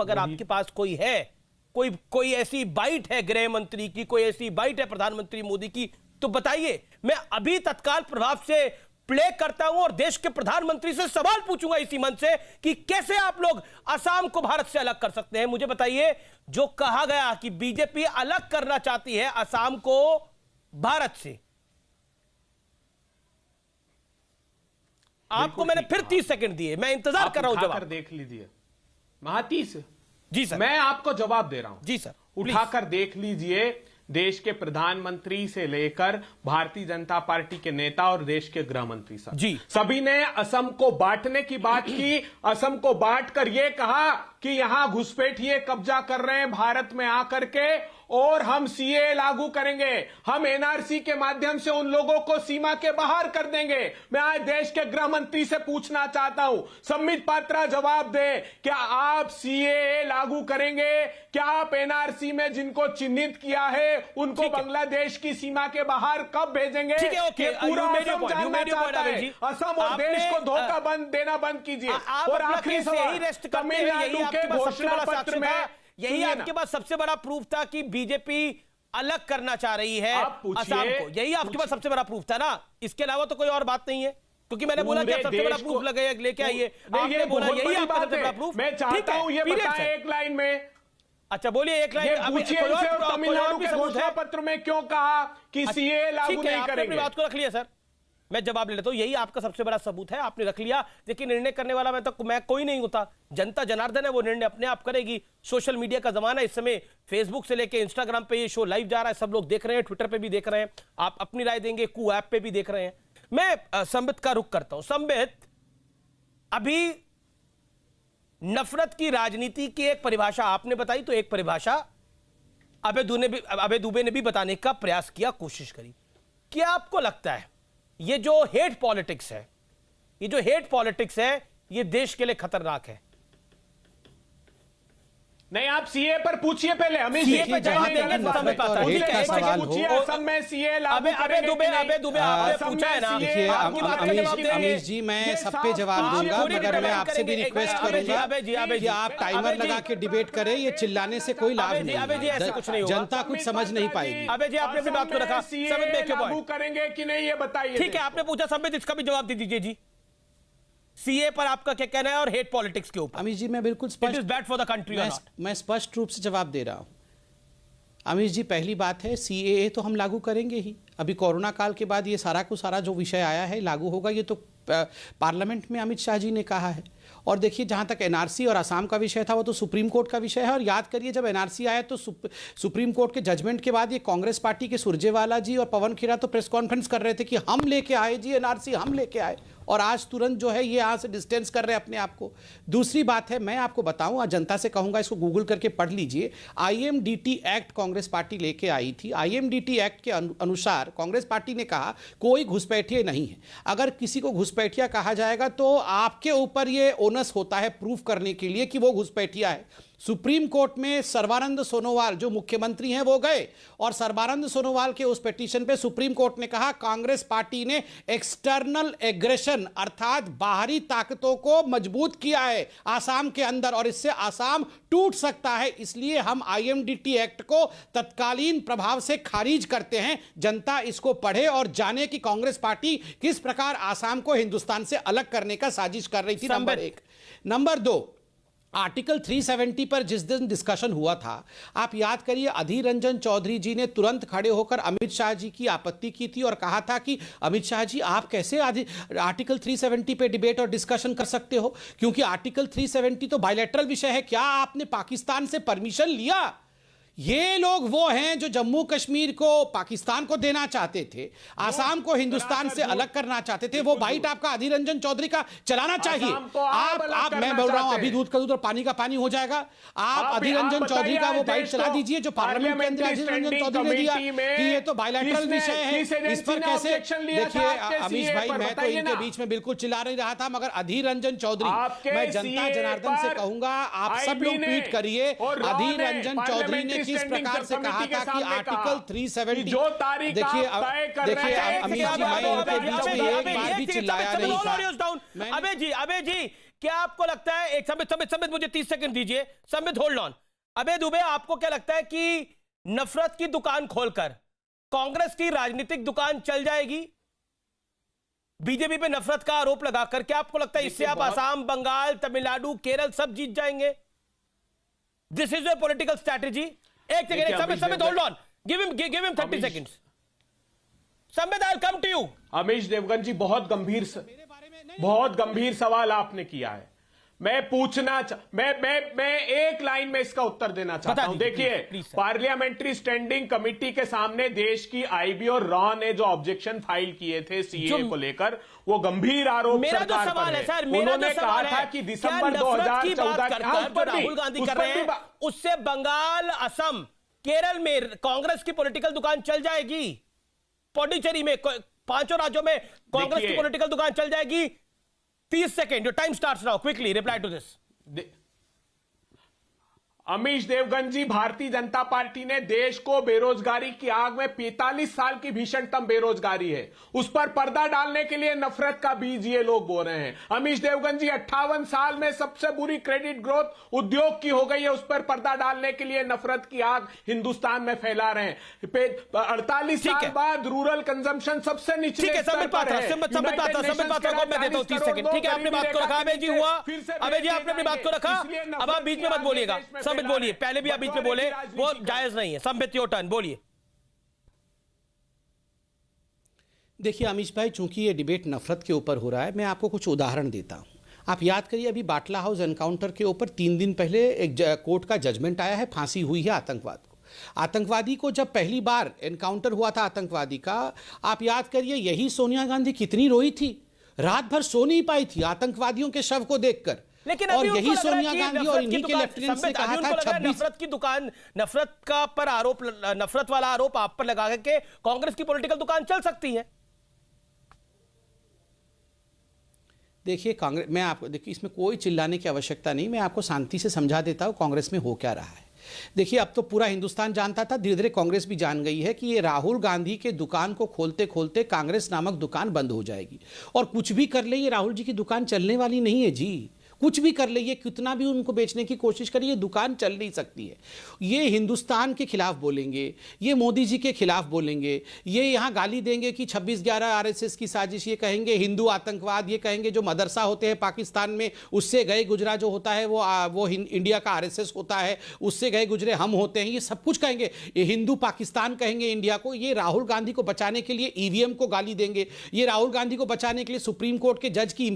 अगर आपके पास कोई है, कोई ऐसी बाइट है गृह मंत्री की, कोई ऐसी बाइट है प्रधानमंत्री मोदी की, तो बताइए। मैं अभी तत्काल प्रभाव से प्ले करता हूं और देश के प्रधानमंत्री से सवाल पूछूंगा इसी मंच से कि कैसे आप लोग असम को भारत से अलग कर सकते हैं। मुझे बताइए, जो कहा गया कि बीजेपी अलग करना चाहती है असम को भारत से, आपको मैंने फिर 30 सेकंड दिए, मैं इंतजार कर रहा हूं जवाब। देख लीजिए महातीस जी सर, मैं आपको जवाब दे रहा हूं। जी सर, उठाकर देख लीजिए, देश के प्रधानमंत्री से लेकर भारतीय जनता पार्टी के नेता और देश के गृह मंत्री साहब जी, सभी ने असम को बांटने की बात की। असम को बांटकर यह कहा कि यहां घुसपैठिए कब्जा कर रहे हैं भारत में आकर के, और हम सीए लागू करेंगे, हम एनआरसी के माध्यम से उन लोगों को सीमा के बाहर कर देंगे। मैं आज देश के गृह मंत्री से पूछना चाहता हूं, संबित पात्रा जवाब दे, क्या आप सीए लागू करेंगे? क्या आप एनआरसी में जिनको चिन्हित किया है उनको बांग्लादेश की सीमा के बाहर कब भेजेंगे? ओके, पूरा असम जानना चाहता है। असम और देश को धोखा देना बंद कीजिए। और आखिरी सवाल, तमिलनाडु के घोषणा पत्र में यही आपके पास सबसे बड़ा प्रूफ था कि बीजेपी अलग करना चाह रही है असम को, यही आपके पास सबसे बड़ा प्रूफ था ना? इसके अलावा तो कोई और बात नहीं है, क्योंकि मैंने बोला कि सबसे बड़ा प्रूफ लेके आइए, आपने बोला यही आपका सबसे बड़ा प्रूफ। मैं चाहता हूं ये बताएं एक लाइन में। अच्छा बोलिए, एक लाइन पूछिए, तमिलनाडु के घोषणा पत्र में क्यों कहा कि सीए लागू नहीं करेंगे? बात को रख लिया सर, मैं जवाब ले लेता हूं, यही आपका सबसे बड़ा सबूत है, आपने रख लिया। देखिए, निर्णय करने वाला मैं कोई नहीं होता, जनता जनार्दन है, वो निर्णय अपने आप करेगी। सोशल मीडिया का जमाना, इस समय फेसबुक से लेके इंस्टाग्राम पे ये शो लाइव जा रहा है, सब लोग देख रहे हैं, ट्विटर पे भी देख रहे हैं, आप अपनी राय देंगे, कू ऐप पे भी देख रहे हैं। मैं संबित का रुख करता हूं। संबित, अभी नफरत की राजनीति की एक परिभाषा आपने बताई, तो एक परिभाषा अभय दुबे ने भी बताने का प्रयास किया, कोशिश करी। क्या आपको लगता है ये जो हेट पॉलिटिक्स है, ये देश के लिए खतरनाक है? नहीं, आप सीए पर पूछिए पहले। अमित जी पे जवाब देंगे तो हमें पता है। पूछिए, असम में सीए लागू अबे दुबे आपने पूछा है ना? अमीश जी, मैं सब पे जवाब दूंगा, मगर मैं आपसे भी रिक्वेस्ट करूंगा कि आप टाइमर लगा के डिबेट करें। ये चिल्लाने से कोई लाभ नहीं, जनता कुछ समझ नहीं पाएगी। अबे जी, आपने अपनी बात को रखा, लागू करेंगे कि नहीं ये बताइए। ठीक है, आपने पूछा संबित, इसका भी जवाब दे दीजिए जी। सीए पर आपका क्या कहना है और हेट पॉलिटिक्स के ऊपर? अमीश जी, मैं बिल्कुल स्पष्ट, बैड फॉर द कंट्री, मैं स्पष्ट रूप से जवाब दे रहा हूं। अमीश जी, पहली बात है, सीएए तो हम लागू करेंगे ही। अभी कोरोना काल के बाद ये सारा को सारा जो विषय आया है लागू होगा, ये तो पार्लियामेंट में अमित शाह जी ने कहा है। और देखिए, जहां तक एनआरसी और असम का विषय था, वो तो सुप्रीम कोर्ट का विषय है। और याद करिए, जब एनआरसी आया तो सुप्रीम कोर्ट के जजमेंट के बाद ये कांग्रेस पार्टी के सुरजेवाला जी और पवन खेरा तो प्रेस कॉन्फ्रेंस कर रहे थे कि हम लेके आए जी एनआरसी, हम लेके आए, और आज तुरंत जो है ये यहाँ से डिस्टेंस कर रहे हैं अपने आप को। दूसरी बात है, मैं आपको बताऊं, आज जनता से कहूंगा इसको गूगल करके पढ़ लीजिए। आईएमडीटी एक्ट कांग्रेस पार्टी लेके आई थी। आईएमडीटी एक्ट के अनुसार कांग्रेस पार्टी ने कहा कोई घुसपैठिया नहीं है। अगर किसी को घुसपैठिया कहा जाएगा तो आपके ऊपर ये ओनस होता है प्रूफ करने के लिए कि वो घुसपैठिया है। सुप्रीम कोर्ट में सर्बानंद सोनोवाल जो मुख्यमंत्री हैं वो गए, और सर्बानंद सोनोवाल के उस पिटीशन पे सुप्रीम कोर्ट ने कहा कांग्रेस पार्टी ने एक्सटर्नल एग्रेशन अर्थात बाहरी ताकतों को मजबूत किया है आसाम के अंदर, और इससे आसाम टूट सकता है। इसलिए हम आईएमडीटी एक्ट को तत्कालीन प्रभाव से खारिज करते हैं। जनता इसको पढ़े और जाने कि कांग्रेस पार्टी किस प्रकार आसाम को हिंदुस्तान से अलग करने का साजिश कर रही थी। नंबर एक। नंबर दो, आर्टिकल 370 पर जिस दिन डिस्कशन हुआ था, आप याद करिए, अधीर रंजन चौधरी जी ने तुरंत खड़े होकर अमित शाह जी की आपत्ति की थी और कहा था कि अमित शाह जी, आप कैसे आर्टिकल 370 पे डिबेट और डिस्कशन कर सकते हो, क्योंकि आर्टिकल 370 तो बायलैटरल विषय है। क्या आपने पाकिस्तान से परमिशन लिया? ये लोग वो हैं जो जम्मू कश्मीर को पाकिस्तान को देना चाहते थे, आसाम को हिंदुस्तान से अलग करना चाहते थे। वो बाइट आपका अधीर रंजन चौधरी का चलाना चाहिए। आप मैं बोल रहा हूं, अभी दूध का दूध और पानी का पानी हो जाएगा। आप अधीर रंजन चौधरी का वो बाइट चला दीजिए जो पार्लियामेंट के अंदर अधीर रंजन चौधरी ने दिया कि ये तो बायलैटरल विषय है, इस पर कैसे। देखिए अमीश भाई, मैं तो इनके बीच में बिल्कुल चिल्ला नहीं रहा था, मगर अधीर रंजन चौधरी, मैं जनता जनार्दन से कहूंगा, आप सब लोग ट्वीट करिए। अधीर रंजन चौधरी ने किस प्रकार से कहा था कि आर्टिकल 370, देखिए अमीश जी, मैं इनके बीच में एक बार भी चिल्लाया नहीं था। अबे जी क्या आपको लगता है, एक संबित मुझे 30 सेकंड दीजिए, संबित होल्ड ऑन। अबे दुबे, आपको क्या लगता है कि नफरत की दुकान खोलकर कांग्रेस की राजनीतिक दुकान चल जाएगी? बीजेपी पे नफरत का आरोप लगाकर क्या आपको लगता है इससे आप असम, बंगाल, तमिलनाडु, केरल सब जीत जाएंगे? This is your political strategy? एक second, Sambit hold on, give him 30 seconds. Sambit, I will come to you. Amish Devgan ji, बहुत गंभीर सवाल आपने किया है। मैं एक लाइन में इसका उत्तर देना चाहता हूं। देखिए, पार्लियामेंट्री स्टैंडिंग कमेटी के सामने देश की आईबी और रॉ ने जो ऑब्जेक्शन फाइल किए थे सीए को लेकर, वो गंभीर आरोप सरकार पर है। उन्होंने कहा था कि दिसंबर 2014 राहुल गांधी कर रहे हैं, उससे बंगाल, असम, केरल में कांग्रेस की पॉलिटिकल दुकान चल जाएगी? पौंडीचेरी में, 5 राज्यों में कांग्रेस की पॉलिटिकल दुकान चल जाएगी? 30 second, your time starts now, quickly reply to this. Amish Devgan ji, Bharatiya Janata party ने देश को बेरोजगारी की आग में 45 साल की भीषणतम बेरोजगारी है, उस पर पर्दा डालने के लिए नफरत का बीज ये लोग बो रहे हैं। अमीश देवगन जी, 58 साल में सबसे बुरी क्रेडिट ग्रोथ उद्योग की हो गई है, उस पर पर्दा डालने के लिए नफरत की आग हिंदुस्तान में फैला रहे हैं। 48 साल बाद रूरल कंजम्पशन सबसे निचले स्तर पर है। ठीक है, आपने बात को रखा, अबे जी हुआ, अबे जी आपने अपनी बात को रखा, अब आप बीच में मत बोलिएगा। बोलिए, पहले भी आप बीच में बोले, वो जायज नहीं है। संबित, योर टर्न, बोलिए। देखिए अमीश भाई, चूंकि ये डिबेट नफरत के ऊपर हो रहा है, मैं आपको कुछ उदाहरण देता हूं। आप याद करिए, अभी बाटला हाउस एनकाउंटर के ऊपर 3 दिन पहले एक कोर्ट का जजमेंट आया है, फांसी हुई है आतंकवाद को। आतंकवादी को जब पहली बार एनकाउंटर हुआ था आतंकवादी का, आप याद करिए, यही सोनिया गांधी कितनी रोई थी, रात भर सो नहीं पाई थी आतंकवादियों के शव को देखकर। लेकिन और यही सोनिया गांधी और इन्हीं के लेफ्टिनेंट्स ने कहा था 26 नफरत की दुकान, नफरत का पर आरोप, नफरत वाला आरोप आप पर लगा के कांग्रेस की पॉलिटिकल दुकान चल सकती है। देखिए कांग्रेस, मैं आपको, देखिए इसमें कोई चिल्लाने की आवश्यकता नहीं, मैं आपको शांति से समझा देता हूं कांग्रेस में हो क्या रहा है। देखिए, अब तो पूरा हिंदुस्तान जानता था, धीरे धीरे कांग्रेस भी जान गई है कि ये राहुल गांधी के दुकान को खोलते खोलते कांग्रेस नामक दुकान बंद हो जाएगी। और कुछ भी कर ले, ये राहुल जी की दुकान चलने वाली नहीं है जी। कुछ भी कर ले, ये कितना भी उनको बेचने की कोशिश करिए, दुकान चल नहीं सकती है। ये हिंदुस्तान के खिलाफ बोलेंगे, ये मोदी जी के खिलाफ बोलेंगे, ये यहाँ गाली देंगे कि 26/11 आरएसएस की साजिश, ये कहेंगे हिंदू आतंकवाद, ये कहेंगे जो मदरसा होते हैं पाकिस्तान में उससे गए गुजरा जो होता है वो इंडिया का आरएसएस होता है, उससे गए गुजरे हम होते हैं, ये सब कुछ कहेंगे। ये हिंदू पाकिस्तान कहेंगे इंडिया को। ये राहुल गांधी को बचाने के लिए ईवीएम को गाली देंगे, ये राहुल गांधी को बचाने के लिए सुप्रीम कोर्ट के जज की